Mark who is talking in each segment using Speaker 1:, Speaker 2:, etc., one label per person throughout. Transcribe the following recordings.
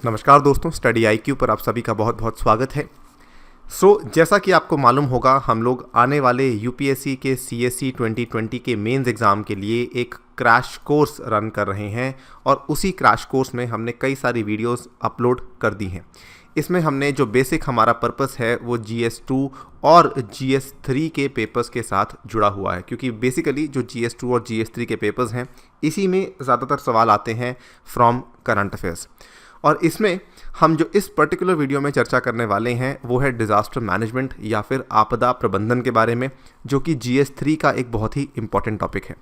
Speaker 1: नमस्कार दोस्तों, study IQ पर आप सभी का बहुत बहुत स्वागत है। जैसा कि आपको मालूम होगा, हम लोग आने वाले यूपीएससी के सीएससी 2020 के मेंस एग्ज़ाम के लिए एक क्रैश कोर्स रन कर रहे हैं और उसी क्रैश कोर्स में हमने कई सारी वीडियोस अपलोड कर दी हैं। इसमें हमने जो बेसिक हमारा पर्पस है वो GS2 और GS3 के पेपर्स के साथ जुड़ा हुआ है, क्योंकि बेसिकली जो GS2 और GS3 के पेपर्स हैं इसी में ज़्यादातर सवाल आते हैं फ्रॉम करंट अफेयर्स। और इसमें हम जो इस पर्टिकुलर वीडियो में चर्चा करने वाले हैं वो है डिज़ास्टर मैनेजमेंट या फिर आपदा प्रबंधन के बारे में, जो कि GS3 का एक बहुत ही इम्पॉर्टेंट टॉपिक है।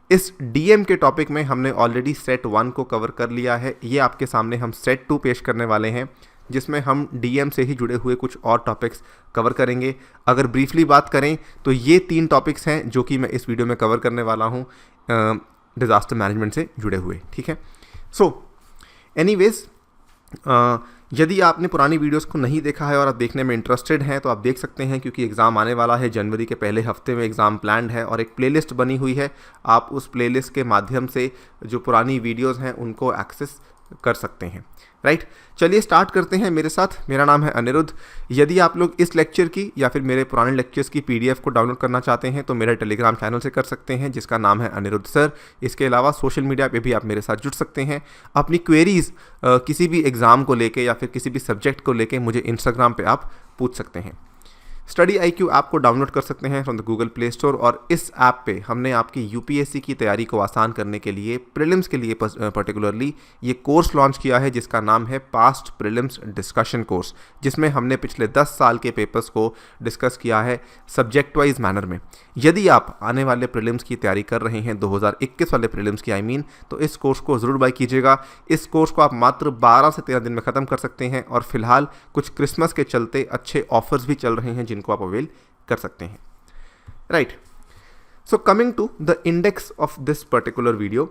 Speaker 1: इस DM के टॉपिक में हमने ऑलरेडी सेट 1 को कवर कर लिया है। ये आपके सामने हम सेट 2 पेश करने वाले हैं, जिसमें हम DM से ही जुड़े हुए कुछ और टॉपिक्स कवर करेंगे। अगर ब्रीफली बात करें तो ये 3 टॉपिक्स हैं जो कि मैं इस वीडियो में कवर करने वाला हूँ डिज़ास्टर मैनेजमेंट से जुड़े हुए। ठीक है, एनीवेज, यदि आपने पुरानी वीडियोस को नहीं देखा है और आप देखने में इंटरेस्टेड हैं तो आप देख सकते हैं, क्योंकि एग्ज़ाम आने वाला है। जनवरी के पहले हफ्ते में एग्ज़ाम प्लान्ड है और एक प्लेलिस्ट बनी हुई है। आप उस प्लेलिस्ट के माध्यम से जो पुरानी वीडियोस हैं उनको एक्सेस कर सकते हैं। राइट, चलिए स्टार्ट करते हैं मेरे साथ। मेरा नाम है अनिरुद्ध। यदि आप लोग इस लेक्चर की या फिर मेरे पुराने लेक्चर्स की PDF को डाउनलोड करना चाहते हैं तो मेरे टेलीग्राम चैनल से कर सकते हैं, जिसका नाम है अनिरुद्ध सर। इसके अलावा सोशल मीडिया पे भी आप मेरे साथ जुड़ सकते हैं। अपनी क्वेरीज़ किसी भी एग्ज़ाम को लेके या फिर किसी भी सब्जेक्ट को लेके मुझे इंस्टाग्राम पे आप पूछ सकते हैं। स्टडी आईक्यू ऐप को डाउनलोड कर सकते हैं from the Google play store, और इस ऐप पे हमने आपकी यूपीएससी की तैयारी को आसान करने के लिए, प्रीलिम्स के लिए पर्टिकुलरली ये कोर्स लॉन्च किया है जिसका नाम है पास्ट प्रीलिम्स डिस्कशन कोर्स, जिसमें हमने पिछले 10 साल के पेपर्स को डिस्कस किया है सब्जेक्ट वाइज मैनर में। यदि आप आने वाले प्रीलिम्स की तैयारी कर रहे हैं, 2021 वाले प्रीलिम्स की तो इस कोर्स को ज़रूर बाय कीजिएगा। इस कोर्स को आप मात्र 12 से 13 दिन में ख़त्म कर सकते हैं और फिलहाल कुछ क्रिसमस के चलते अच्छे ऑफर्स भी चल रहे हैं जिनको आप अवेल कर सकते हैं। Right, so coming to the index of this particular video,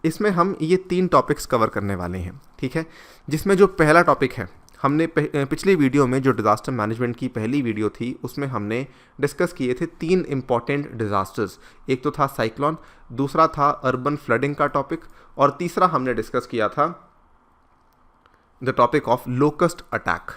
Speaker 1: इसमें हम ये 3 टॉपिक्स कवर करने वाले हैं। ठीक है, जिसमें जो पहला टॉपिक है, हमने पिछली वीडियो में जो डिज़ास्टर मैनेजमेंट की पहली वीडियो थी उसमें हमने डिस्कस किए थे 3 इंपॉर्टेंट डिज़ास्टर्स। एक तो था साइक्लोन, दूसरा था अर्बन फ्लडिंग का टॉपिक, और तीसरा हमने डिस्कस किया था the topic of locust attack.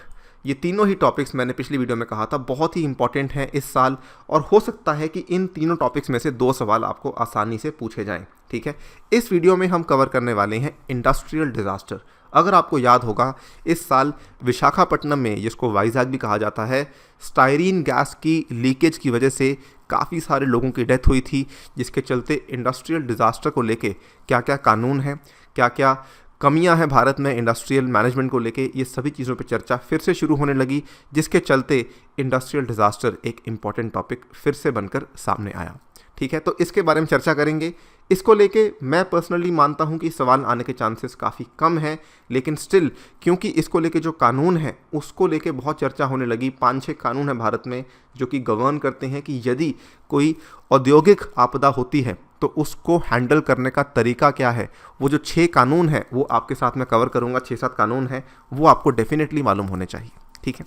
Speaker 1: ये तीनों ही टॉपिक्स मैंने पिछली वीडियो में कहा था बहुत ही इंपॉर्टेंट हैं इस साल, और हो सकता है कि इन तीनों टॉपिक्स में से 2 सवाल आपको आसानी से पूछे जाएं। ठीक है, इस वीडियो में हम कवर करने वाले हैं इंडस्ट्रियल डिज़ास्टर। अगर आपको याद होगा, इस साल विशाखापट्टनम में, जिसको वाइजैग भी कहा जाता है, स्टायरीन गैस की लीकेज की वजह से काफ़ी सारे लोगों की डेथ हुई थी, जिसके चलते इंडस्ट्रियल डिज़ास्टर को लेके क्या क्या कानून हैं, क्या क्या कमियां हैं भारत में इंडस्ट्रियल मैनेजमेंट को लेके, ये सभी चीज़ों पे चर्चा फिर से शुरू होने लगी, जिसके चलते इंडस्ट्रियल डिज़ास्टर एक इम्पॉर्टेंट टॉपिक फिर से बनकर सामने आया। ठीक है, तो इसके बारे में चर्चा करेंगे। इसको लेके मैं पर्सनली मानता हूं कि सवाल आने के चांसेस काफ़ी कम हैं, लेकिन स्टिल क्योंकि इसको लेके जो कानून है उसको लेके बहुत चर्चा होने लगी। 5-6 कानून है भारत में जो कि गवर्न करते हैं कि यदि कोई औद्योगिक आपदा होती है तो उसको हैंडल करने का तरीका क्या है। वो जो 6 कानून हैं वो आपके साथ में कवर करूँगा। 6-7 कानून हैं, वो आपको डेफिनेटली मालूम होने चाहिए। ठीक है,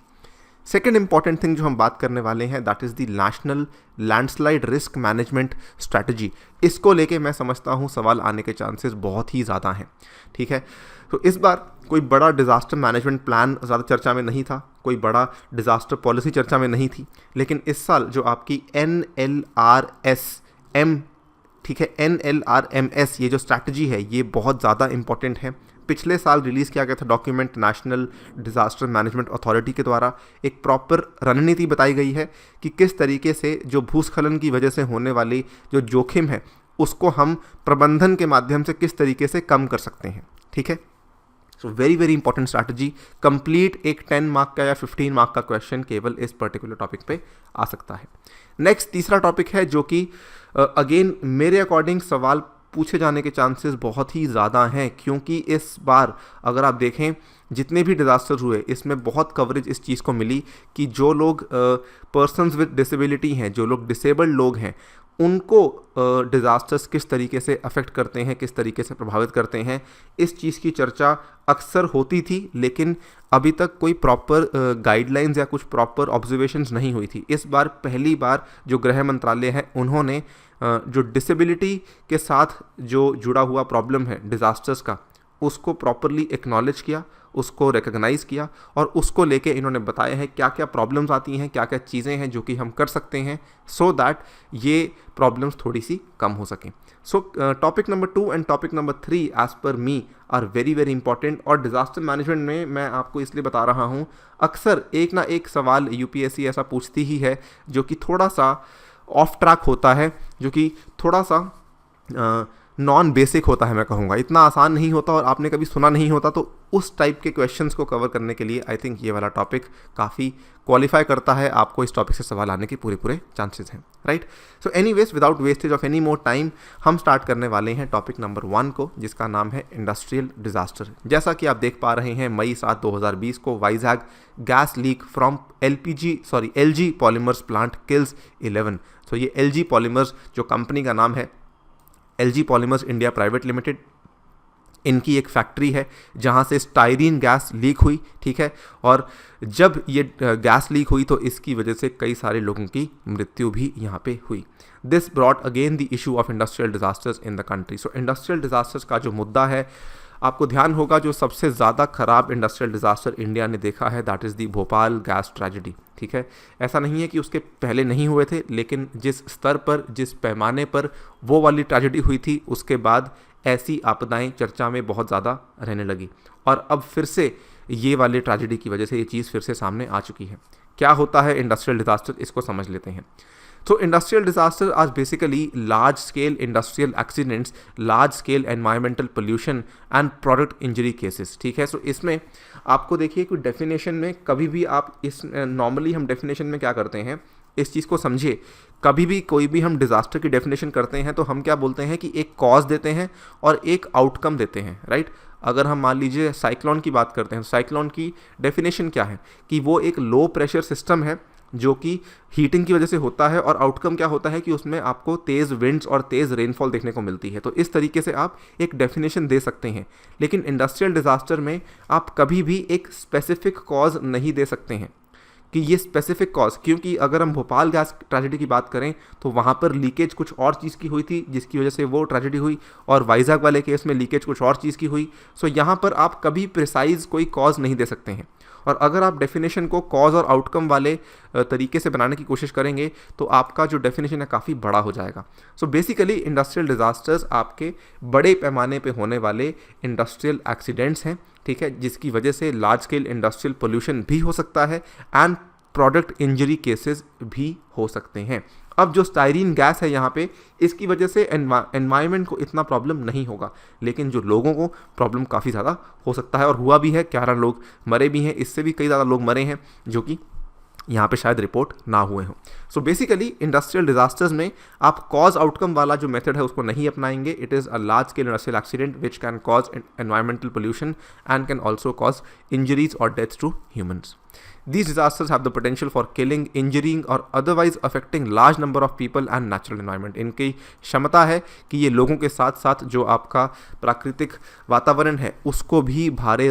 Speaker 1: सेकेंड इंपॉर्टेंट थिंग जो हम बात करने वाले हैं that is the national landslide risk management strategy. इसको लेके मैं समझता हूँ सवाल आने के चांसेस बहुत ही ज़्यादा हैं। ठीक है, तो इस बार कोई बड़ा डिज़ास्टर मैनेजमेंट प्लान ज़्यादा चर्चा में नहीं था, कोई बड़ा डिज़ास्टर पॉलिसी चर्चा में नहीं थी, लेकिन इस साल जो आपकी NLRSM, ठीक है, NLRMS, ये जो स्ट्रैटेजी है ये बहुत ज़्यादा इंपॉर्टेंट है। पिछले साल रिलीज़ किया गया था document national disaster management authority के द्वारा। एक प्रॉपर रणनीति बताई गई है कि किस तरीके से जो भूस्खलन की वजह से होने वाली जो जोखिम है उसको हम प्रबंधन के माध्यम से किस तरीके से कम कर सकते हैं। ठीक है, so very very important strategy. Complete एक 10 मार्क का या 15 मार्क का क्वेश्चन केवल इस पर्टिकुलर टॉपिक पे आ सकता है। नेक्स्ट तीसरा टॉपिक है जो कि अगेन मेरे अकॉर्डिंग सवाल पूछे जाने के चांसेस बहुत ही ज़्यादा हैं, क्योंकि इस बार अगर आप देखें जितने भी डिज़ास्टर हुए इसमें बहुत कवरेज इस चीज़ को मिली कि जो लोग पर्सन्स विद डिसेबिलिटी हैं, जो लोग डिसेबल्ड लोग हैं, उनको डिज़ास्टर्स किस तरीके से अफेक्ट करते हैं, किस तरीके से प्रभावित करते हैं, इस चीज़ की चर्चा अक्सर होती थी, लेकिन अभी तक कोई प्रॉपर गाइडलाइंस या कुछ प्रॉपर ऑब्जर्वेशंस नहीं हुई थी। इस बार पहली बार जो गृह मंत्रालय है उन्होंने जो डिसेबिलिटी के साथ जो जुड़ा हुआ प्रॉब्लम है डिज़ास्टर्स का, उसको प्रॉपरली एक्नॉलेज किया, उसको रिकग्नाइज़ किया और उसको लेके इन्होंने बताया है क्या क्या प्रॉब्लम्स आती हैं, क्या क्या चीज़ें हैं जो कि हम कर सकते हैं सो दैट ये प्रॉब्लम्स थोड़ी सी कम हो सकें। So topic number 2 and topic number 3 as per me are very very important. और डिज़ास्टर मैनेजमेंट में मैं आपको इसलिए बता रहा हूँ, अक्सर एक ना एक सवाल यूपीएससी ऐसा पूछती ही है जो कि थोड़ा सा ऑफ ट्रैक होता है, जो कि थोड़ा सा नॉन बेसिक होता है, मैं कहूँगा इतना आसान नहीं होता और आपने कभी सुना नहीं होता। तो उस टाइप के क्वेश्चंस को कवर करने के लिए आई थिंक ये वाला टॉपिक काफ़ी क्वालिफाई करता है, आपको इस टॉपिक से सवाल आने के पूरे चांसेस हैं, right. So anyways without wastage of any more time हम स्टार्ट करने वाले हैं टॉपिक नंबर 1 को, जिसका नाम है इंडस्ट्रियल डिजास्टर। जैसा कि आप देख पा रहे हैं, मई 7 2020 को Vizag gas leak from LG polymers plant kills 11। सो ये एलजी पॉलीमर्स जो कंपनी का नाम है, LG polymers India private limited, इनकी एक फैक्ट्री है जहां से स्टाइरीन गैस लीक हुई, ठीक है। और जब ये गैस लीक हुई तो इसकी वजह से कई सारे लोगों की मृत्यु भी यहाँ पे हुई। This brought again the issue of industrial disasters in the country. So industrial disasters का जो मुद्दा है, आपको ध्यान होगा जो सबसे ज़्यादा खराब इंडस्ट्रियल डिजास्टर इंडिया ने देखा है that is the Bhopal gas tragedy, ठीक है। ऐसा नहीं है कि उसके पहले नहीं हुए थे, लेकिन जिस स्तर पर, जिस पैमाने पर वो वाली ट्रेजेडी हुई थी, उसके बाद ऐसी आपदाएं चर्चा में बहुत ज़्यादा रहने लगी और अब फिर से ये वाली ट्रेजेडी की वजह से ये चीज़ फिर से सामने आ चुकी है। क्या होता है इंडस्ट्रियल डिजास्टर, इसको समझ लेते हैं। So industrial disasters are basically large scale industrial accidents, large scale environmental pollution and product injury cases, ठीक है। सो इसमें आपको देखिए कोई डेफिनेशन में कभी भी आप इस नॉर्मली हम डेफिनेशन में क्या करते हैं, इस चीज़ को समझिए। कभी भी कोई भी हम डिज़ास्टर की डेफिनेशन करते हैं तो हम क्या बोलते हैं कि एक कॉज देते हैं और एक आउटकम देते हैं, राइट। अगर हम मान लीजिए साइक्लोन की बात करते हैं, साइक्लोन की डेफिनेशन क्या है कि वो एक लो प्रेशर सिस्टम है जो कि हीटिंग की वजह से होता है और आउटकम क्या होता है कि उसमें आपको तेज़ विंड्स और तेज़ रेनफॉल देखने को मिलती है। तो इस तरीके से आप एक डेफिनेशन दे सकते हैं, लेकिन इंडस्ट्रियल डिजास्टर में आप कभी भी एक स्पेसिफिक कॉज नहीं दे सकते हैं कि ये स्पेसिफिक कॉज, क्योंकि अगर हम भोपाल गैस ट्रेजेडी की बात करें तो वहाँ पर लीकेज कुछ और चीज़ की हुई थी जिसकी वजह से वो ट्रेजेडी हुई, और वाइजैग वाले केस में लीकेज कुछ और चीज़ की हुई। सो यहाँ पर आप कभी प्रिसाइज कोई कॉज नहीं दे सकते हैं, और अगर आप डेफिनेशन को कॉज और आउटकम वाले तरीके से बनाने की कोशिश करेंगे तो आपका जो डेफिनेशन है काफ़ी बड़ा हो जाएगा। सो बेसिकली इंडस्ट्रियल डिजास्टर्स आपके बड़े पैमाने पे होने वाले इंडस्ट्रियल एक्सीडेंट्स हैं, ठीक है, जिसकी वजह से लार्ज स्केल इंडस्ट्रियल पोल्यूशन भी हो सकता है एंड प्रोडक्ट इंजरी केसेस भी हो सकते हैं। अब जो स्टाइरीन गैस है यहाँ पे, इसकी वजह से एनवायरनमेंट को इतना प्रॉब्लम नहीं होगा, लेकिन जो लोगों को प्रॉब्लम काफ़ी ज़्यादा हो सकता है और हुआ भी है। 11 लोग मरे भी हैं, इससे भी कई ज़्यादा लोग मरे हैं जो कि यहाँ पे शायद रिपोर्ट ना हुए हों। सो बेसिकली इंडस्ट्रियल डिजास्टर्स में आप कॉज आउटकम वाला जो मेथड है उसको नहीं अपनाएंगे। It is a large scale industrial accident which can cause environmental pollution and can also cause injuries और deaths to humans. These disasters have the potential for killing, injuring or otherwise affecting large number of people and natural environment. इनकी क्षमता है कि ये लोगों के साथ साथ जो आपका प्राकृतिक वातावरण है उसको भी भारी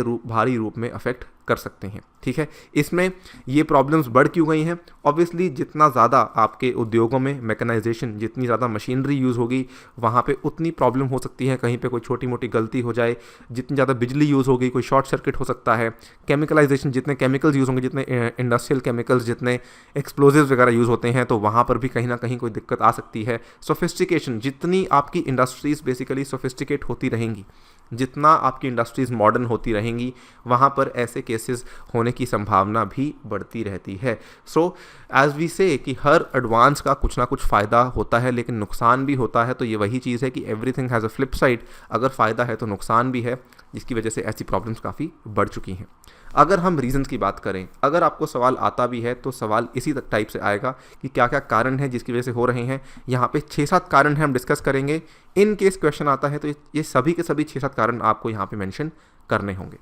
Speaker 1: रूप में अफेक्ट कर सकते हैं, ठीक है। इसमें ये प्रॉब्लम्स बढ़ क्यों गई हैं? ऑब्वियसली जितना ज़्यादा आपके उद्योगों में मैकेनाइजेशन, जितनी ज़्यादा मशीनरी यूज़ होगी वहाँ पे उतनी प्रॉब्लम हो सकती है, कहीं पे कोई छोटी मोटी गलती हो जाए। जितनी ज़्यादा बिजली यूज़ होगी कोई शॉर्ट सर्किट हो सकता है। केमिकलाइजेशन, जितने केमिकल्स यूज़ होंगे, जितने इंडस्ट्रियल केमिकल्स, जितने एक्सप्लोजिव्स वगैरह यूज़ होते हैं तो वहाँ पर भी कहीं ना कहीं कोई दिक्कत आ सकती है। सोफिस्टिकेशन, जितनी आपकी इंडस्ट्रीज़ बेसिकली सोफिस्टिकेट होती रहेंगी, जितना आपकी इंडस्ट्रीज़ मॉडर्न होती रहेंगी, वहाँ पर ऐसे केसेस होने की संभावना भी बढ़ती रहती है। सो एज वी से कि हर एडवांस का कुछ ना कुछ फ़ायदा होता है लेकिन नुकसान भी होता है। तो ये वही चीज़ है कि everything has a flip side. अगर फ़ायदा है तो नुकसान भी है, जिसकी वजह से ऐसी प्रॉब्लम्स काफ़ी बढ़ चुकी हैं। अगर हम रीजंस की बात करें, अगर आपको सवाल आता भी है तो सवाल इसी टाइप से आएगा कि क्या क्या कारण है जिसकी वजह से हो रहे हैं। यहाँ पे 6-7 कारण हैं, हम डिस्कस करेंगे। इन केस क्वेश्चन आता है तो ये सभी के सभी 6-7 कारण आपको यहाँ पे मेंशन करने होंगे।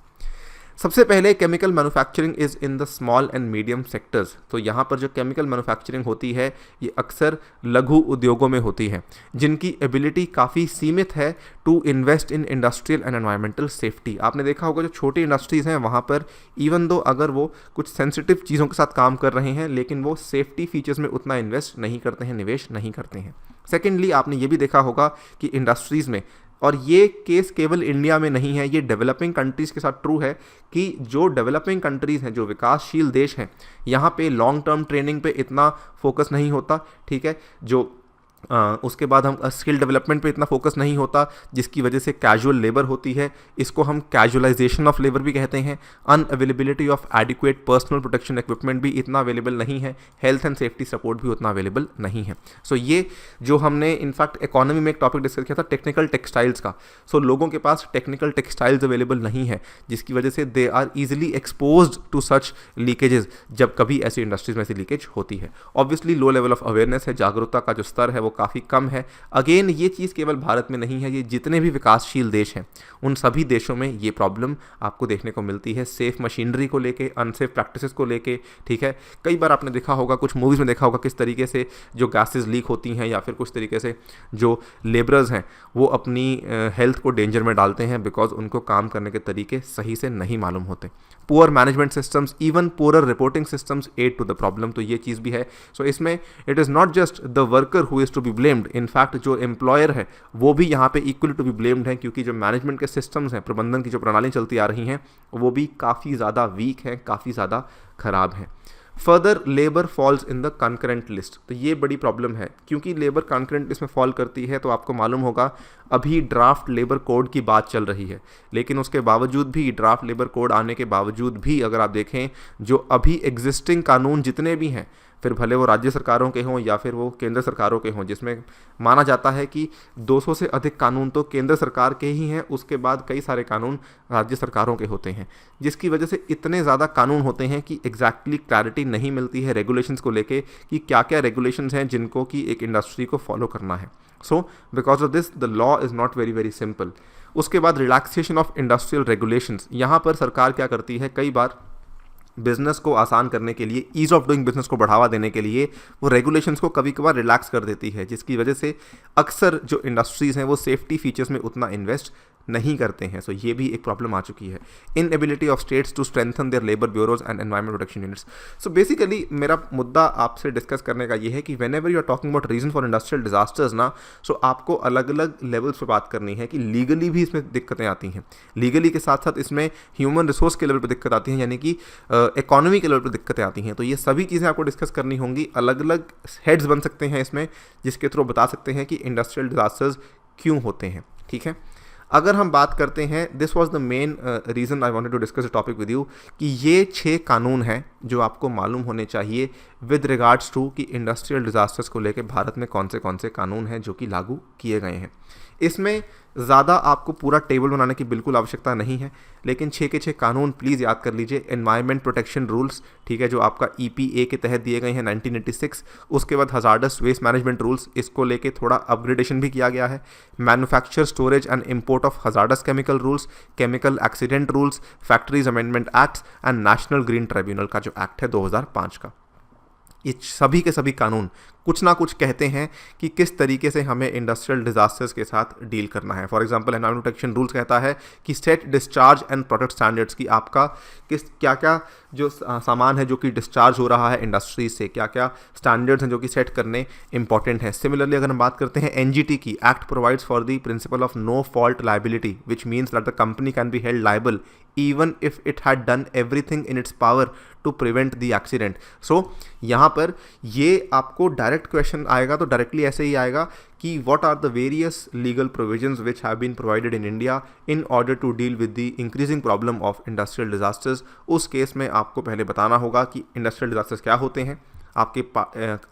Speaker 1: सबसे पहले chemical manufacturing is in the small and medium sectors. तो यहाँ पर जो केमिकल मैन्युफैक्चरिंग होती है ये अक्सर लघु उद्योगों में होती है, जिनकी एबिलिटी काफ़ी सीमित है to invest in industrial and environmental safety. आपने देखा होगा जो छोटी इंडस्ट्रीज़ हैं वहाँ पर इवन दो अगर वो कुछ सेंसिटिव चीज़ों के साथ काम कर रहे हैं लेकिन वो सेफ्टी फीचर्स में उतना इन्वेस्ट नहीं करते हैं, निवेश नहीं करते हैं। सेकेंडली, आपने ये भी देखा होगा कि इंडस्ट्रीज़ में और ये केस केवल इंडिया में नहीं है, ये डेवलपिंग कंट्रीज़ के साथ ट्रू है कि जो डेवलपिंग कंट्रीज़ हैं, जो विकासशील देश हैं, यहाँ पे लॉन्ग टर्म ट्रेनिंग पे इतना फोकस नहीं होता, ठीक है। जो उसके बाद हम स्किल डेवलपमेंट पे इतना फोकस नहीं होता, जिसकी वजह से कैजुअल लेबर होती है, इसको हम कैजुअलाइजेशन ऑफ लेबर भी कहते हैं। Unavailability of adequate personal protection equipment भी इतना अवेलेबल नहीं है, हेल्थ एंड सेफ्टी सपोर्ट भी उतना अवेलेबल नहीं है। सो ये जो हमने इनफैक्ट इकोनॉमी में एक टॉपिक डिस्कस किया था टेक्निकल टेक्सटाइल्स का, सो लोगों के पास टेक्निकल टेक्सटाइल्स अवेलेबल नहीं है, जिसकी वजह से they are easily exposed to such leakages जब कभी ऐसी इंडस्ट्रीज में से लीकेज होती है। Obviously low level of awareness है, जागरूकता का जो स्तर है वो काफ़ी कम है। अगेन ये चीज़ केवल भारत में नहीं है, ये जितने भी विकासशील देश हैं उन सभी देशों में ये प्रॉब्लम आपको देखने को मिलती है, सेफ मशीनरी को लेके, अनसेफ प्रैक्टिसेस को लेके, ठीक है। कई बार आपने देखा होगा, कुछ मूवीज़ में देखा होगा किस तरीके से जो गैसेस लीक होती हैं या फिर कुछ तरीके से जो लेबरर्स हैं वो अपनी हेल्थ को डेंजर में डालते हैं बिकॉज उनको काम करने के तरीके सही से नहीं मालूम होते। Poor management systems, even poor reporting systems add to the problem, तो ये चीज़ भी है। सो इसमें it is not just the worker who is to be blamed, in fact जो एम्प्लॉयर है वो भी यहाँ पे इक्वली टू बी ब्लेम्ड है, क्योंकि जो मैनेजमेंट के सिस्टम्स हैं, प्रबंधन की जो प्रणाली चलती आ रही हैं वो भी काफ़ी ज़्यादा वीक हैं, काफ़ी ज़्यादा ख़राब हैं। Further labour falls in the concurrent list, तो ये बड़ी प्रॉब्लम है, क्योंकि लेबर कंकरेंट लिस्ट में फॉल करती है तो आपको मालूम होगा अभी ड्राफ्ट लेबर कोड की बात चल रही है, लेकिन उसके बावजूद भी, ड्राफ्ट लेबर कोड आने के बावजूद भी अगर आप देखें जो अभी एग्जिस्टिंग कानून जितने भी हैं, फिर भले वो राज्य सरकारों के हों या फिर वो केंद्र सरकारों के हों, जिसमें माना जाता है कि 200 से अधिक कानून तो केंद्र सरकार के ही हैं, उसके बाद कई सारे कानून राज्य सरकारों के होते हैं, जिसकी वजह से इतने ज़्यादा कानून होते हैं कि एग्जैक्टली क्लैरिटी नहीं मिलती है रेगुलेशंस को लेके कि क्या क्या रेगुलेशंस हैं जिनको कि एक इंडस्ट्री को फॉलो करना है। So because of this the law is not very very simple. उसके बाद रिलैक्सेशन ऑफ इंडस्ट्रियल रेगुलेशंस, यहाँ पर सरकार क्या करती है, कई बार बिज़नेस को आसान करने के लिए, ईज़ ऑफ डूइंग बिजनेस को बढ़ावा देने के लिए वो रेगुलेशंस को कभी कभार रिलैक्स कर देती है, जिसकी वजह से अक्सर जो इंडस्ट्रीज़ हैं वो सेफ्टी फीचर्स में उतना इन्वेस्ट नहीं करते हैं। सो ये भी एक प्रॉब्लम आ चुकी है। Inability of states to strengthen their labour bureaus and environment protection units. So basically मेरा मुद्दा आपसे डिस्कस करने का ये है कि whenever you are talking about reason for industrial disasters ना, सो आपको अलग अलग लेवल्स पर बात करनी है कि लीगली भी इसमें दिक्कतें आती हैं, लीगली के साथ साथ इसमें ह्यूमन रिसोर्स के लेवल पर दिक्कत आती हैं, यानी कि इकोनॉमी के लेवल पर दिक्कतें आती हैं। तो ये सभी चीज़ें आपको डिस्कस करनी होंगी, अलग अलग हेड्स बन सकते हैं इसमें, जिसके थ्रू बता सकते हैं कि इंडस्ट्रियल डिजास्टर्स क्यों होते हैं, ठीक है। अगर हम बात करते हैं, this was the main reason I wanted to discuss the topic with you, कि ये 6 कानून हैं जो आपको मालूम होने चाहिए विद रिगार्ड्स टू कि इंडस्ट्रियल डिजास्टर्स को लेकर भारत में कौन से कानून हैं जो कि लागू किए गए हैं। इसमें ज़्यादा आपको पूरा टेबल बनाने की बिल्कुल आवश्यकता नहीं है, लेकिन 6 के 6 कानून प्लीज़ याद कर लीजिए। एनवायरमेंट प्रोटेक्शन रूल्स, ठीक है, जो आपका EPA के तहत दिए गए हैं 1986। उसके बाद हजार्डस वेस्ट मैनेजमेंट रूल्स, इसको लेके थोड़ा अपग्रेडेशन भी किया गया है। Manufacture, storage and import of hazardous chemical rules, chemical accident rules, factories amendment acts and national green tribunal का जो एक्ट है 2005 का। ये सभी के सभी कानून कुछ ना कुछ कहते हैं कि किस तरीके से हमें इंडस्ट्रियल डिजास्टर्स के साथ डील करना है। For example environment protection rules कहता है कि set discharge and product standards, की आपका क्या क्या जो सामान है जो कि डिस्चार्ज हो रहा है इंडस्ट्री से, क्या क्या स्टैंडर्ड्स हैं जो कि सेट करने इंपॉर्टेंट हैं। सिमिलरली अगर हम बात करते हैं NGT की, act provides for the principle of no fault liability, which means that the company can be held liable even if it had done everything in its power to prevent the accident। So यहाँ पर ये आपको direct question आएगा तो directly ऐसे ही आएगा कि what are the various legal provisions which have been provided in India in order to deal with the increasing problem of industrial disasters। उस केस में आपको पहले बताना होगा कि इंडस्ट्रियल डिजास्टर्स क्या होते हैं। आपके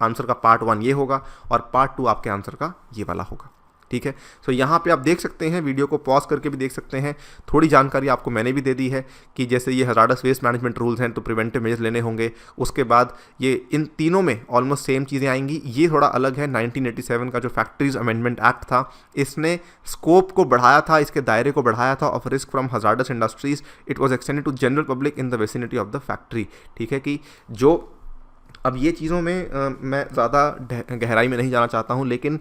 Speaker 1: आंसर का पार्ट 1 ये होगा और पार्ट 2 आपके आंसर का ये वाला होगा, ठीक है। सो यहाँ पे आप देख सकते हैं, वीडियो को पॉज करके भी देख सकते हैं, थोड़ी जानकारी आपको मैंने भी दे दी है कि जैसे ये हजार्डस वेस्ट मैनेजमेंट रूल्स हैं तो प्रिवेंटिव मेजर्स लेने होंगे। उसके बाद ये इन तीनों में ऑलमोस्ट सेम चीज़ें आएंगी। ये थोड़ा अलग है, 1987 का जो फैक्ट्रीज अमेंडमेंट एक्ट था, इसने स्कोप को बढ़ाया था, इसके दायरे को बढ़ाया था of risk from hazardous industries. It was extended to general public in the vicinity of the factory, ठीक है। कि जो अब ये चीज़ों में मैं ज़्यादा गहराई में नहीं जाना चाहता हूँ, लेकिन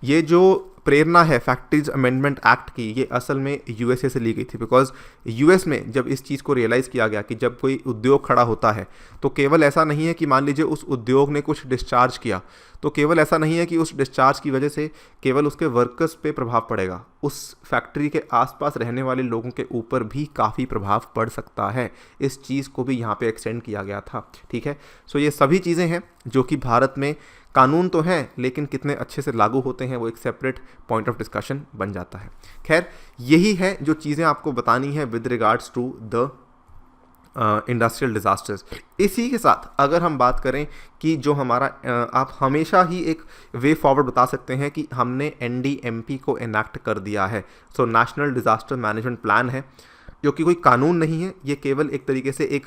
Speaker 1: ये जो प्रेरणा है फैक्ट्रीज अमेंडमेंट एक्ट की, ये असल में यूएसए से ली गई थी। बिकॉज यूएस में जब इस चीज़ को रियलाइज़ किया गया कि जब कोई उद्योग खड़ा होता है तो केवल ऐसा नहीं है कि मान लीजिए उस उद्योग ने कुछ डिस्चार्ज किया, तो केवल ऐसा नहीं है कि उस डिस्चार्ज की वजह से केवल उसके वर्कर्स पे प्रभाव पड़ेगा, उस फैक्ट्री के आसपास रहने वाले लोगों के ऊपर भी काफ़ी प्रभाव पड़ सकता है। इस चीज़ को भी यहाँ पे एक्सटेंड किया गया था, ठीक है। सो ये सभी चीज़ें हैं जो कि भारत में कानून तो हैं लेकिन कितने अच्छे से लागू होते हैं वो एक सेपरेट पॉइंट ऑफ डिस्कशन बन जाता है। खैर, यही है जो चीज़ें आपको बतानी है with regards to the industrial disasters. इसी के साथ अगर हम बात करें कि जो हमारा आप हमेशा ही एक वे फॉरवर्ड बता सकते हैं कि हमने NDMP को इनैक्ट कर दिया है। So national disaster management plan है, जो कि कोई कानून नहीं है, ये केवल एक तरीके से एक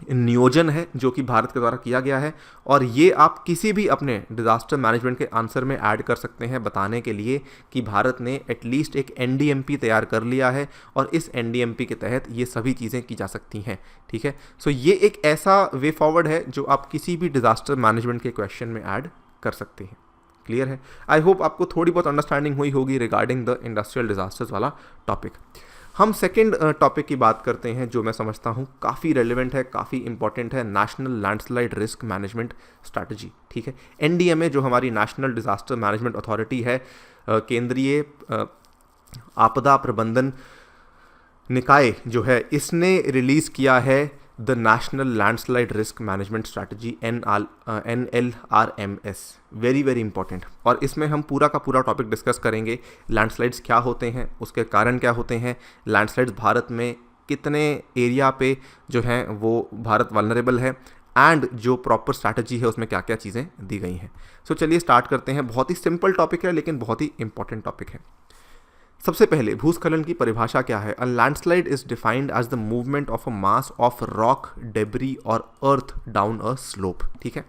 Speaker 1: नियोजन है जो कि भारत के द्वारा किया गया है। और ये आप किसी भी अपने डिज़ास्टर मैनेजमेंट के आंसर में ऐड कर सकते हैं बताने के लिए कि भारत ने एटलीस्ट एक NDMP तैयार कर लिया है और इस NDMP के तहत ये सभी चीज़ें की जा सकती हैं, ठीक है। सो ये एक ऐसा वे फॉरवर्ड है जो आप किसी भी डिज़ास्टर मैनेजमेंट के क्वेश्चन में ऐड कर सकते हैं। क्लियर है? आई होप आपको थोड़ी बहुत अंडरस्टैंडिंग हुई होगी रिगार्डिंग द इंडस्ट्रियल डिज़ास्टर्स वाला टॉपिक। हम सेकेंड टॉपिक की बात करते हैं जो मैं समझता हूँ काफ़ी रेलिवेंट है, काफ़ी इंपॉर्टेंट है, national landslide risk management strategy, ठीक है। NDMA जो हमारी नेशनल डिज़ास्टर मैनेजमेंट अथॉरिटी है, केंद्रीय आपदा प्रबंधन निकाय जो है, इसने रिलीज़ किया है the national landslide risk management strategy NLRMS। Very very important. और इसमें हम पूरा का पूरा टॉपिक डिस्कस करेंगे। लैंडस्लाइड्स क्या होते हैं, उसके कारण क्या होते हैं, लैंडस्लाइड्स भारत में कितने एरिया पे जो हैं वो भारत वल्नरेबल है, एंड जो प्रॉपर स्ट्रैटेजी है उसमें क्या क्या चीज़ें दी गई हैं। सो चलिए स्टार्ट करते हैं। बहुत ही सिंपल टॉपिक है लेकिन बहुत ही इंपॉर्टेंट टॉपिक है। सबसे पहले भूस्खलन की परिभाषा क्या है? A landslide is defined as the movement of a mass of rock, debris और अर्थ डाउन अ स्लोप, ठीक है।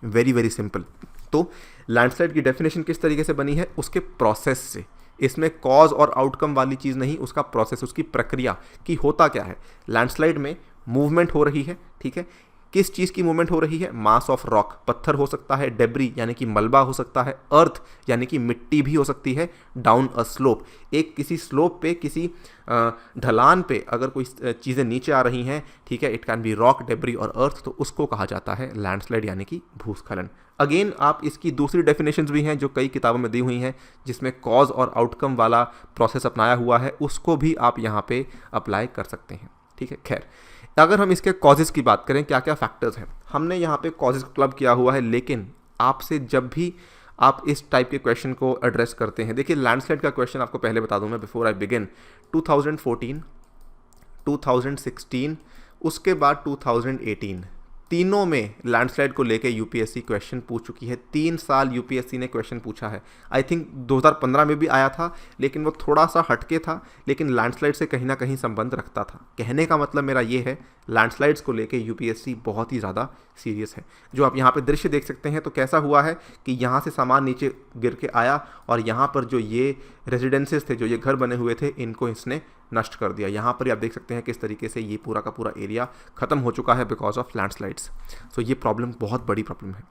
Speaker 1: Very very simple. तो लैंडस्लाइड की डेफिनेशन किस तरीके से बनी है? उसके प्रोसेस से। इसमें कॉज और आउटकम वाली चीज़ नहीं, उसका प्रोसेस, उसकी प्रक्रिया कि होता क्या है। लैंडस्लाइड में मूवमेंट हो रही है, ठीक है। किस चीज़ की मूवमेंट हो रही है? मास ऑफ रॉक, पत्थर हो सकता है, डेब्री यानी कि मलबा हो सकता है, अर्थ यानी कि मिट्टी भी हो सकती है, डाउन अ स्लोप, एक किसी स्लोप पे, किसी ढलान पे अगर कोई चीज़ें नीचे आ रही हैं, ठीक है, it can B rock, debris और अर्थ, तो उसको कहा जाता है लैंडस्लाइड यानी कि भूस्खलन। अगेन आप इसकी दूसरी डेफिनेशंस भी हैं जो कई किताबों में दी हुई हैं, जिसमें कॉज और आउटकम वाला प्रोसेस अपनाया हुआ है, उसको भी आप यहाँ पे अप्लाई कर सकते हैं, ठीक है। खैर, अगर हम इसके कॉजेज़ की बात करें, क्या क्या फैक्टर्स हैं, हमने यहाँ पे कॉजेज़ क्लब किया हुआ है। लेकिन आपसे जब भी आप इस टाइप के क्वेश्चन को एड्रेस करते हैं, देखिए लैंडस्लाइड का क्वेश्चन आपको पहले बता दूं मैं बिफोर आई बिगिन, 2014, 2016, उसके बाद 2018, तीनों में लैंडस्लाइड को लेके यूपीएससी क्वेश्चन पूछ चुकी है। 3 साल यूपीएससी ने क्वेश्चन पूछा है। आई थिंक 2015 में भी आया था, लेकिन वो थोड़ा सा हटके था, लेकिन लैंडस्लाइड से कहीं ना कहीं संबंध रखता था। कहने का मतलब मेरा ये है, लैंडस्लाइड्स को लेके यूपीएससी बहुत ही ज़्यादा सीरियस है। जो आप यहाँ पे दृश्य देख सकते हैं, तो कैसा हुआ है कि यहाँ से सामान नीचे गिर के आया और यहाँ पर जो ये रेजिडेंसेस थे, जो ये घर बने हुए थे, इनको इसने नष्ट कर दिया। यहाँ पर आप देख सकते हैं किस तरीके से ये पूरा का पूरा एरिया ख़त्म हो चुका है बिकॉज ऑफ लैंडस्लाइड्स। सो ये प्रॉब्लम बहुत बड़ी प्रॉब्लम है।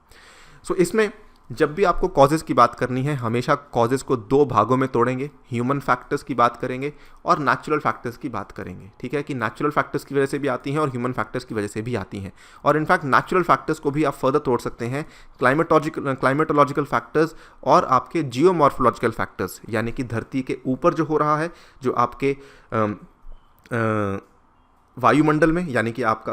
Speaker 1: सो इसमें जब भी आपको कॉजेज़ की बात करनी है, हमेशा कॉजेज़ को 2 भागों में तोड़ेंगे। ह्यूमन फैक्टर्स की बात करेंगे और नेचुरल फैक्टर्स की बात करेंगे, ठीक है, कि नेचुरल फैक्टर्स की वजह से भी आती हैं और ह्यूमन फैक्टर्स की वजह से भी आती हैं। और इनफैक्ट नेचुरल फैक्टर्स को भी आप फर्दर तोड़ सकते हैं, क्लाइमेटोलॉजिकल फैक्टर्स और आपके जियोमॉर्फोलॉजिकल फैक्टर्स, यानी कि धरती के ऊपर जो हो रहा है, जो आपके वायुमंडल में यानी कि आपका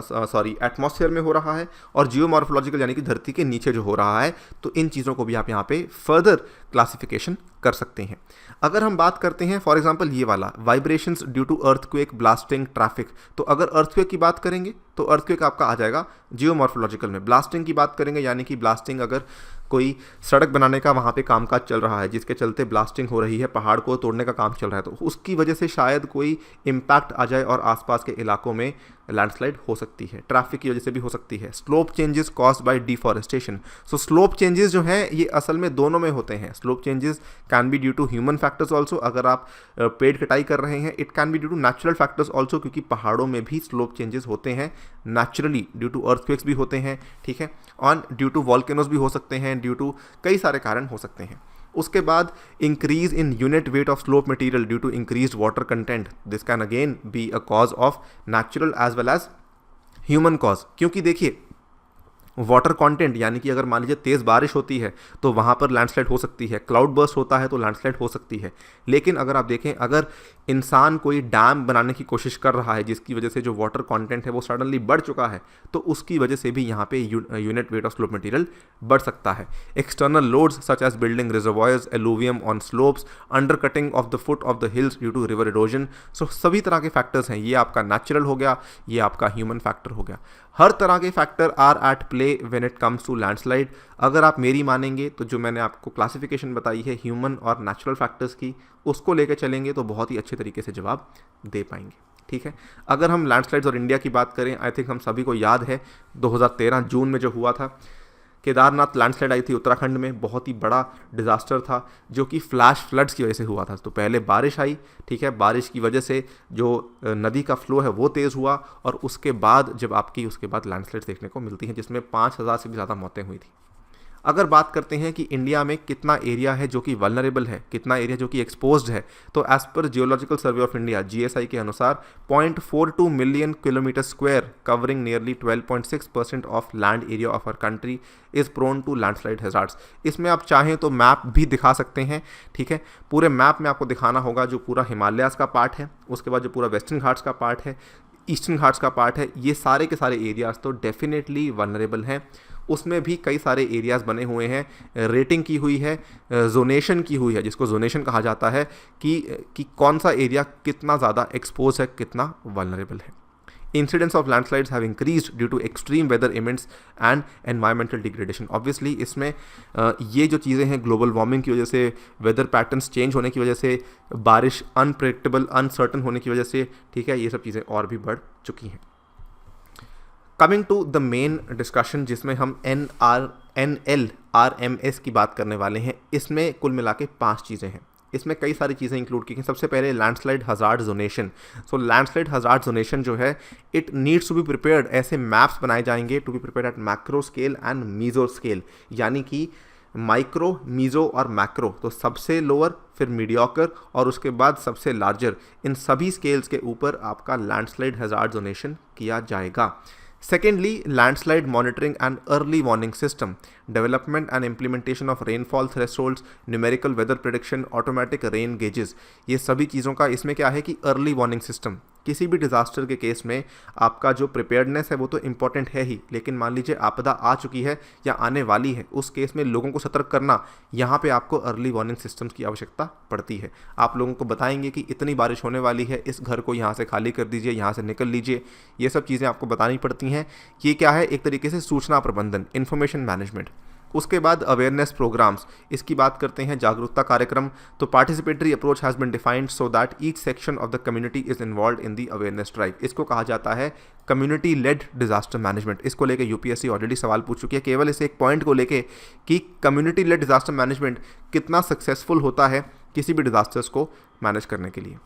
Speaker 1: एटमॉस्फेयर में हो रहा है, और जियोमॉर्फोलॉजिकल यानी कि धरती के नीचे जो हो रहा है। तो इन चीज़ों को भी आप यहाँ पे फर्दर क्लासिफिकेशन कर सकते हैं। अगर हम बात करते हैं फॉर एग्जांपल ये वाला vibrations due to earthquake, blasting, traffic, तो अगर अर्थक्वेक की बात करेंगे तो अर्थक्वेक आपका आ जाएगा जियोमॉर्फोलॉजिकल में। ब्लास्टिंग की बात करेंगे यानी कि ब्लास्टिंग, अगर कोई सड़क बनाने का वहाँ पे कामकाज चल रहा है जिसके चलते ब्लास्टिंग हो रही है, पहाड़ को तोड़ने का काम चल रहा है, तो उसकी वजह से शायद कोई इम्पैक्ट आ जाए और आसपास के इलाकों में लैंडस्लाइड हो सकती है। ट्रैफिक की वजह से भी हो सकती है। Slope changes caused by deforestation, so slope changes जो हैं ये असल में दोनों में होते हैं। Slope changes can be due to human factors also, अगर आप पेड़ कटाई कर रहे हैं, it can be due to natural factors also, क्योंकि पहाड़ों में भी स्लोप चेंजेस होते हैं नेचुरली, ड्यू टू अर्थक्वेक्स भी होते हैं, ठीक है, और ड्यू टू वॉल्केनोज भी हो सकते हैं, ड्यू टू कई सारे कारण हो सकते हैं। उसके बाद increase in unit weight of slope material due to increase water content, this can again be a cause of natural as well as human cause. क्योंकि देखिए वाटर कंटेंट यानी कि अगर मान लीजिए तेज़ बारिश होती है तो वहाँ पर लैंडस्लाइड हो सकती है, क्लाउड बर्स्ट होता है तो लैंडस्लाइड हो सकती है। लेकिन अगर आप देखें, अगर इंसान कोई डैम बनाने की कोशिश कर रहा है जिसकी वजह से जो वाटर कंटेंट है वो सडनली बढ़ चुका है, तो उसकी वजह से भी यहाँ पे unit weight of slope material बढ़ सकता है। External loads such as building reservoirs, alluvium on slopes, undercutting of the foot of the hills due to river erosion. So सभी तरह के फैक्टर्स हैं, ये आपका नेचुरल हो गया, ये आपका ह्यूमन फैक्टर हो गया। हर तरह के factor are at play when it comes to landslide. अगर आप मेरी मानेंगे तो जो मैंने आपको क्लासिफिकेशन बताई है ह्यूमन और नेचुरल फैक्टर्स की, उसको लेकर चलेंगे तो बहुत ही अच्छे तरीके से जवाब दे पाएंगे। ठीक है, अगर हम लैंडस्लाइड्स और इंडिया की बात करें, आई थिंक हम सभी को याद है 2013 जून में जो हुआ था, केदारनाथ लैंडस्लाइड आई थी उत्तराखंड में, बहुत ही बड़ा डिज़ास्टर था जो कि फ्लैश फ्लड्स की वजह से हुआ था। तो पहले बारिश आई, ठीक है, बारिश की वजह से जो नदी का फ्लो है वो तेज़ हुआ, और उसके बाद जब आपकी उसके बाद लैंडस्लाइड्स देखने को मिलती हैं जिसमें 5000 से भी ज़्यादा मौतें हुई थी। अगर बात करते हैं कि इंडिया में कितना एरिया है जो कि वल्नरेबल है, कितना एरिया जो कि एक्सपोज्ड है, तो as per geological survey of India GSI के अनुसार 0.42 million kilometre square covering nearly 12.6% of land area of our country is prone to landslide hazards. इसमें आप चाहें तो मैप भी दिखा सकते हैं, ठीक है, पूरे मैप में आपको दिखाना होगा जो पूरा हिमालयाज़ का पार्ट है, उसके बाद जो पूरा वेस्टर्न घाट्स का पार्ट है, ईस्टर्न घाट्स का पार्ट है, ये सारे के सारे एरियाज़ तो डेफिनेटली वल्नरेबल हैं। उसमें भी कई सारे एरियाज़ बने हुए हैं, रेटिंग की हुई है, जोनेशन की हुई है, जिसको जोनेशन कहा जाता है कि कौन सा एरिया कितना ज़्यादा एक्सपोज है, कितना वल्नरेबल है। Incidence of landslides have increased due to extreme weather events and environmental degradation. Obviously इसमें ये जो चीज़ें हैं, ग्लोबल वार्मिंग की वजह से, वेदर पैटर्न्स चेंज होने की वजह से, बारिश अनप्रेडिक्टेबल अनसर्टन होने की वजह से, ठीक है, ये सब चीज़ें और भी बढ़ चुकी हैं। Coming to the main discussion जिसमें हम NLRMS की बात करने वाले हैं, इसमें कुल मिला के 5 चीज़ें हैं। इसमें कई सारी चीज़ें इंक्लूड की हैं। सबसे पहले landslide hazard zonation. So landslide hazard zonation जो है, it needs to be prepared, ऐसे मैप्स बनाए जाएंगे to be prepared at macro scale and meso scale, यानी कि माइक्रो, मीजो और मैक्रो, तो सबसे लोअर, फिर मीडियोकर और उसके बाद सबसे लार्जर, इन सभी स्केल्स के ऊपर आपका लैंडस्लाइड हज़ार्ड जोनेशन किया जाएगा। Secondly, landslide monitoring and early warning system, development and implementation of rainfall thresholds, numerical weather prediction, automatic rain gauges, ये सभी चीज़ों का इसमें क्या है कि अर्ली वार्निंग सिस्टम, किसी भी डिज़ास्टर के केस में आपका जो प्रिपेयर्डनेस है वो तो इम्पॉर्टेंट है ही, लेकिन मान लीजिए आपदा आ चुकी है या आने वाली है, उस केस में लोगों को सतर्क करना, यहाँ पे आपको अर्ली वार्निंग सिस्टम्स की आवश्यकता पड़ती है। आप लोगों को बताएंगे कि इतनी बारिश होने वाली है, इस घर को यहाँ से खाली कर दीजिए, यहाँ से निकल लीजिए, ये सब चीज़ें आपको बतानी पड़ती हैं। ये क्या है, एक तरीके से सूचना प्रबंधन, इन्फॉर्मेशन मैनेजमेंट। उसके बाद अवेयरनेस प्रोग्राम्स, इसकी बात करते हैं, जागरूकता कार्यक्रम। तो participatory approach has been defined so that each section of the community is involve in the awareness drive. इसको कहा जाता है कम्युनिटी लेड डिजास्टर मैनेजमेंट। इसको लेके यूपीएससी ऑलरेडी सवाल पूछ चुकी है, केवल इस एक पॉइंट को लेके कि कम्युनिटी लेड डिजास्टर मैनेजमेंट कितना सक्सेसफुल होता है किसी भी डिजास्टर्स को मैनेज करने के लिए।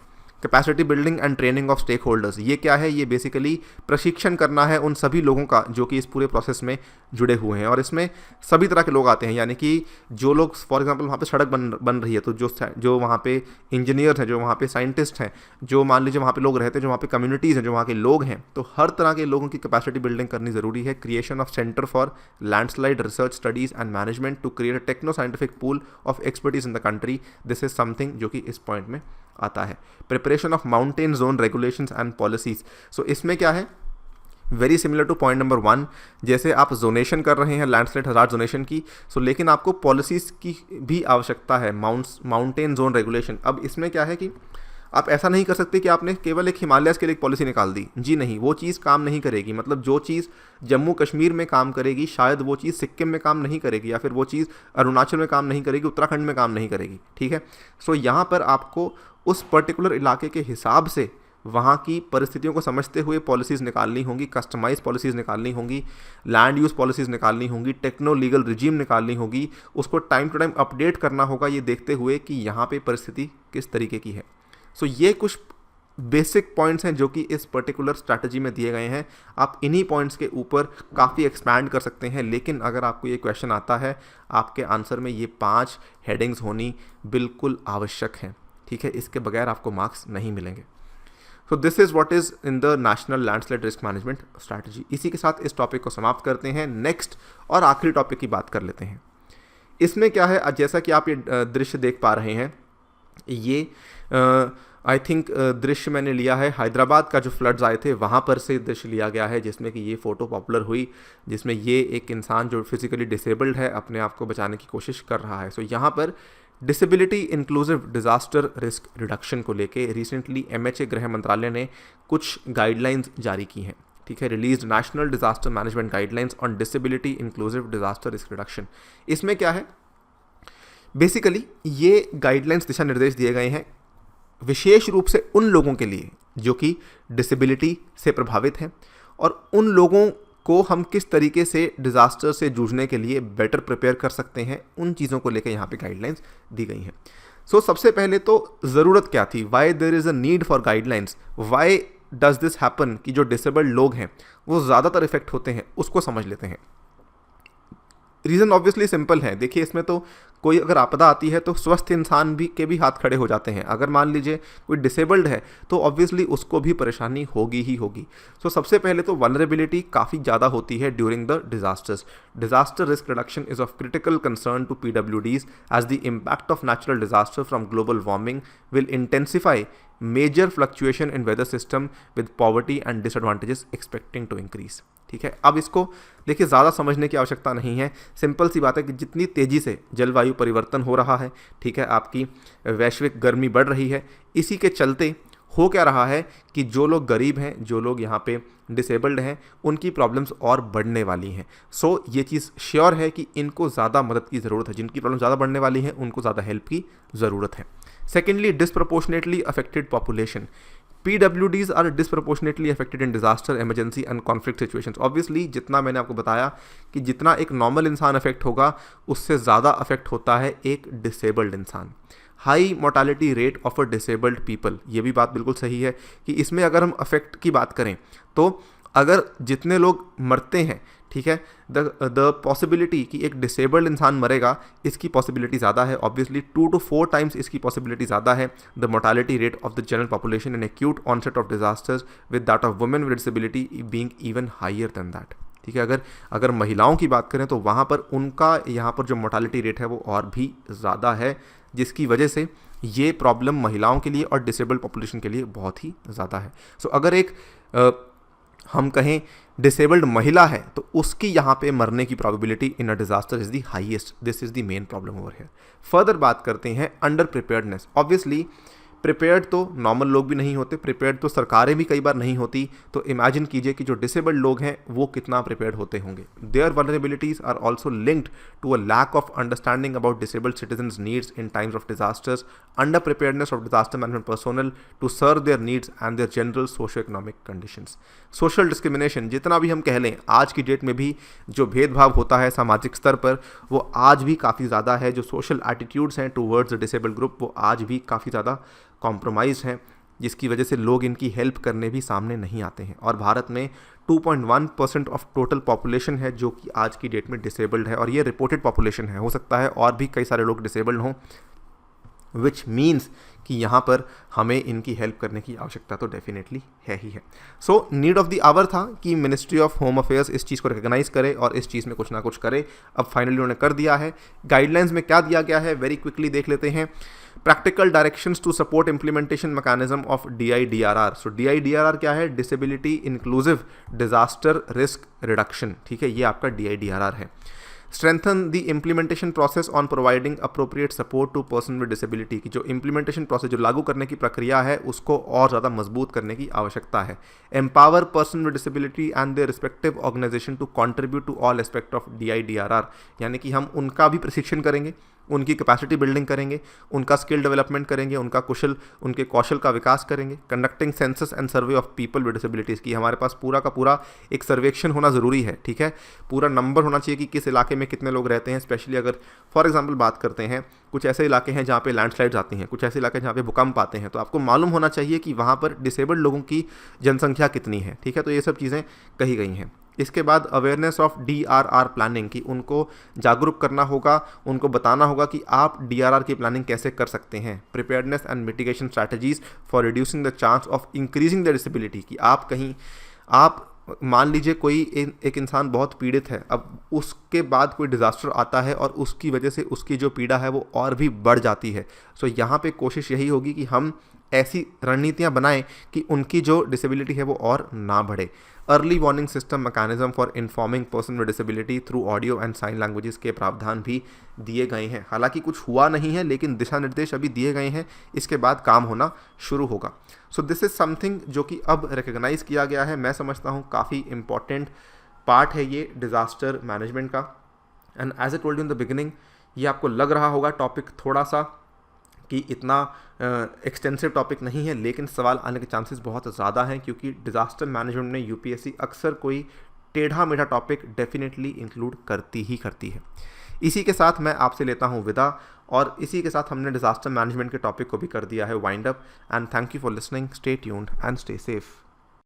Speaker 1: Capacity building and training of stakeholders, ये क्या है, ये बेसिकली प्रशिक्षण करना है उन सभी लोगों का जो कि इस पूरे प्रोसेस में जुड़े हुए हैं, और इसमें सभी तरह के लोग आते हैं, यानी कि जो लोग फॉर एग्जांपल वहाँ पे सड़क बन रही है, तो जो वहाँ पे इंजीनियर्स हैं, जो वहाँ पे साइंटिस्ट हैं, जो मान लीजिए वहाँ पे लोग रहते हैं, जो वहाँ पे कम्युनिटीज़ हैं, जो वहाँ के लोग हैं, तो हर तरह के लोगों की कैपेसिटी बिल्डिंग करनी ज़रूरी है। Creation of centre for landslide research studies and management to create a techno scientific pool of expertise in the country, this is something जो कि इस पॉइंट में आता है। Preparation of mountain zone regulations and policies, so इसमें क्या है, very similar to point number 1, जैसे आप जोनेशन कर रहे हैं लैंडस्लाइड हज़ार्ड जोनेशन की, सो लेकिन आपको पॉलिसीज़ की भी आवश्यकता है, माउंटेन जोन रेगुलेशन। अब इसमें क्या है कि आप ऐसा नहीं कर सकते कि आपने केवल एक हिमालयस के लिए एक पॉलिसी निकाल दी, जी नहीं, वो चीज़ काम नहीं करेगी। मतलब जो चीज़ जम्मू कश्मीर में काम करेगी शायद वो चीज़ सिक्किम में काम नहीं करेगी, या फिर वो चीज़ अरुणाचल में काम नहीं करेगी, उत्तराखंड में काम नहीं करेगी, ठीक है। सो यहाँ पर आपको उस पर्टिकुलर इलाके के हिसाब से वहाँ की परिस्थितियों को समझते हुए पॉलिसीज़ निकालनी होंगी, कस्टमाइज पॉलिसीज़ निकालनी होंगी, लैंड यूज़ पॉलिसीज़ निकालनी होंगी, टेक्नो लीगल रिजीम निकालनी होगी, उसको टाइम टू टाइम अपडेट करना होगा, ये देखते हुए कि यहाँ पे परिस्थिति किस तरीके की है। सो ये कुछ बेसिक पॉइंट्स हैं जो कि इस पर्टिकुलर स्ट्रैटेजी में दिए गए हैं। आप इन्हीं पॉइंट्स के ऊपर काफ़ी एक्सपैंड कर सकते हैं, लेकिन अगर आपको ये क्वेश्चन आता है, आपके आंसर में ये 5 हेडिंग्स होनी बिल्कुल आवश्यक हैं, ठीक है। इसके बगैर आपको मार्क्स नहीं मिलेंगे। So this is what is in the national landslide risk management strategy. इसी के साथ इस टॉपिक को समाप्त करते हैं। नेक्स्ट और आखिरी टॉपिक की बात कर लेते हैं। इसमें क्या है, जैसा कि आप ये दृश्य देख पा रहे हैं, ये आई थिंक दृश्य मैंने लिया है हैदराबाद का जो फ्लड्स आए थे वहाँ पर से दृश्य लिया गया है, जिसमें कि ये फ़ोटो पॉपुलर हुई, जिसमें ये एक इंसान जो फिजिकली डिसेबल्ड है अपने आप को बचाने की कोशिश कर रहा है। सो यहाँ पर disability inclusive disaster risk reduction को लेके रिसेंटली MHA गृह मंत्रालय ने कुछ गाइडलाइंस जारी की हैं, ठीक है। Release national disaster management guidelines on disability inclusive disaster risk reduction. इसमें क्या है, बेसिकली ये गाइडलाइंस दिशा निर्देश दिए गए हैं विशेष रूप से उन लोगों के लिए जो कि डिसेबिलिटी से प्रभावित हैं, और उन लोगों को हम किस तरीके से डिज़ास्टर से जूझने के लिए बेटर प्रिपेयर कर सकते हैं, उन चीज़ों को लेकर यहाँ पे गाइडलाइंस दी गई हैं। सो सबसे पहले तो ज़रूरत क्या थी, why there is a need for guidelines, why does this happen, कि जो डिसेबल्ड लोग हैं वो ज़्यादातर इफेक्ट होते हैं, उसको समझ लेते हैं। रीज़न ऑब्वियसली सिंपल है। देखिए, इसमें तो कोई अगर आपदा आती है तो स्वस्थ इंसान के भी हाथ खड़े हो जाते हैं। अगर मान लीजिए कोई डिसेबल्ड है तो ऑब्वियसली उसको भी परेशानी होगी ही होगी। सो सबसे पहले तो वल्नरेबिलिटी काफ़ी ज़्यादा होती है during the disasters. Disaster risk reduction is of critical concern to PWDs as the impact of natural disaster from global warming will intensify major fluctuation in weather system with poverty and disadvantages expecting to increase, ठीक है। अब इसको देखिए, ज़्यादा समझने की आवश्यकता नहीं है, सिंपल सी बात है कि जितनी तेज़ी से जलवायु परिवर्तन हो रहा है, ठीक है, आपकी वैश्विक गर्मी बढ़ रही है, इसी के चलते हो क्या रहा है कि जो लोग गरीब हैं, जो लोग यहाँ पे डिसेबल्ड हैं, उनकी प्रॉब्लम्स और बढ़ने वाली हैं। सो ये चीज़ श्योर है कि इनको ज़्यादा मदद की ज़रूरत है। जिनकी प्रॉब्लम ज़्यादा बढ़ने वाली है उनको ज़्यादा हेल्प की ज़रूरत है। Secondly, disproportionately affected population. PWDs are disproportionately affected in disaster, emergency and conflict situations. Obviously जितना मैंने आपको बताया कि जितना एक नॉर्मल इंसान अफेक्ट होगा, उससे ज़्यादा अफेक्ट होता है एक डिसेबल्ड इंसान। High mortality rate of a disabled people, ये भी बात बिल्कुल सही है कि इसमें अगर हम अफेक्ट की बात करें तो अगर जितने लोग मरते हैं, ठीक है, द पॉसिबिलिटी कि एक डिसेबल्ड इंसान मरेगा, इसकी पॉसिबिलिटी ज़्यादा है। ऑब्वियसली 2 to 4 टाइम्स इसकी पॉसिबिलिटी ज़्यादा है the mortality rate of the general population in acute onset of disasters with that of women with disability being even higher than that, ठीक है। अगर महिलाओं की बात करें तो वहाँ पर उनका यहाँ पर जो मोर्टालिटी रेट है वो और भी ज़्यादा है, जिसकी वजह से ये प्रॉब्लम महिलाओं के लिए और डिसेबल्ड पॉपुलेशन के लिए बहुत ही ज़्यादा है। सो अगर एक हम कहें डिसेबल्ड महिला है तो उसकी यहाँ पे मरने की probability in a disaster is the highest. This is the main problem over here. Further बात करते हैं अंडर प्रिपेयर्डनेस। ऑब्वियसली प्रिपेयर्ड तो नॉर्मल लोग भी नहीं होते, प्रिपेयर्ड तो सरकारें भी कई बार नहीं होती। तो इमेजिन कीजिए कि जो डिसेबल्ड लोग हैं वो कितना प्रिपेयर्ड होते होंगे। Their vulnerabilities are also linked to a lack of understanding about disabled citizens needs in times of disasters, under preparedness of disaster management personnel to serve their needs and their general socio economic conditions. Social discrimination, जितना भी हम कह लें, आज की date में भी जो भेदभाव होता है सामाजिक स्तर पर वो आज भी काफ़ी ज़्यादा है। जो सोशल एटीट्यूड्स हैं टूवर्ड्स द डिसेबल्ड ग्रुप वो आज भी काफ़ी ज़्यादा कॉम्प्रोमाइज़ हैं, जिसकी वजह से लोग इनकी हेल्प करने भी सामने नहीं आते हैं। और भारत में 2.1% ऑफ टोटल पॉपुलेशन है जो कि आज की डेट में डिसेबल्ड है, और ये रिपोर्टेड पॉपुलेशन है। हो सकता है और भी कई सारे लोग डिसेबल्ड हों, विच मीन्स कि यहाँ पर हमें इनकी हेल्प करने की आवश्यकता तो डेफिनेटली है ही है। So need of the hour था कि मिनिस्ट्री ऑफ होम अफेयर्स इस चीज़ को रिकग्नाइज करे और इस चीज़ में कुछ ना कुछ करे। अब फाइनली उन्होंने कर दिया है। गाइडलाइंस में क्या दिया गया है वेरी क्विकली देख लेते हैं। Practical directions to support implementation mechanism of DIDRR। सो DIDRR क्या है? Disability inclusive disaster risk reduction, ठीक है, ये आपका DIDRR है। Strengthen the implementation process on providing appropriate support to person with disability की जो इम्प्लीमेंटेशन प्रोसेस, जो लागू करने की प्रक्रिया है, उसको और ज़्यादा मजबूत करने की आवश्यकता है। Empower person with disability and their respective organisation to contribute to all aspect of DIDRR, यानी कि हम उनका भी प्रशिक्षण करेंगे, उनकी कैपेसिटी बिल्डिंग करेंगे, उनका स्किल डेवलपमेंट करेंगे, उनके कौशल का विकास करेंगे। Conducting census and survey of people with disabilities की हमारे पास पूरा का पूरा एक सर्वेक्षण होना ज़रूरी है, ठीक है। पूरा नंबर होना चाहिए कि किस इलाके में कितने लोग रहते हैं। स्पेशली अगर फॉर एग्जांपल बात करते हैं, कुछ ऐसे इलाके हैं जहाँ पे लैंडस्लाइड्स आती हैं, कुछ ऐसे इलाके जहाँ पे भूकंप आते हैं, तो आपको मालूम होना चाहिए कि वहाँ पर डिसेबल्ड लोगों की जनसंख्या कितनी है, ठीक है। तो ये सब चीज़ें कही गई हैं। इसके बाद अवेयरनेस ऑफ DRR प्लानिंग की उनको जागरूक करना होगा, उनको बताना होगा कि आप DRR की प्लानिंग कैसे कर सकते हैं। Preparedness and mitigation strategies for reducing the chance of increasing the disability कि आप मान लीजिए कोई एक इंसान बहुत पीड़ित है, अब उसके बाद कोई डिज़ास्टर आता है और उसकी वजह से उसकी जो पीड़ा है वो और भी बढ़ जाती है। सो यहाँ पे कोशिश यही होगी कि हम ऐसी रणनीतियाँ बनाएं कि उनकी जो डिसेबिलिटी है वो और ना बढ़े। Early warning system mechanism for informing person with disability through audio and sign languages के प्रावधान भी दिए गए हैं। हालांकि कुछ हुआ नहीं है, लेकिन दिशा निर्देश अभी दिए गए हैं, इसके बाद काम होना शुरू होगा। सो दिस इज़ समथिंग जो कि अब रिकग्नाइज़ किया गया है। मैं समझता हूँ काफ़ी इंपॉर्टेंट पार्ट है ये डिज़ास्टर मैनेजमेंट का। And as a told you in the beginning, ये आपको लग रहा होगा टॉपिक थोड़ा सा कि इतना एक्सटेंसिव टॉपिक नहीं है, लेकिन सवाल आने के चांसेस बहुत ज़्यादा हैं, क्योंकि डिज़ास्टर मैनेजमेंट में यूपीएससी अक्सर कोई टेढ़ा मेढ़ा टॉपिक डेफिनेटली इंक्लूड करती है। इसी के साथ मैं आपसे लेता हूँ विदा, और इसी के साथ हमने डिज़ास्टर मैनेजमेंट के टॉपिक को भी कर दिया है wind up. And thank you for listening, stay tuned and stay safe.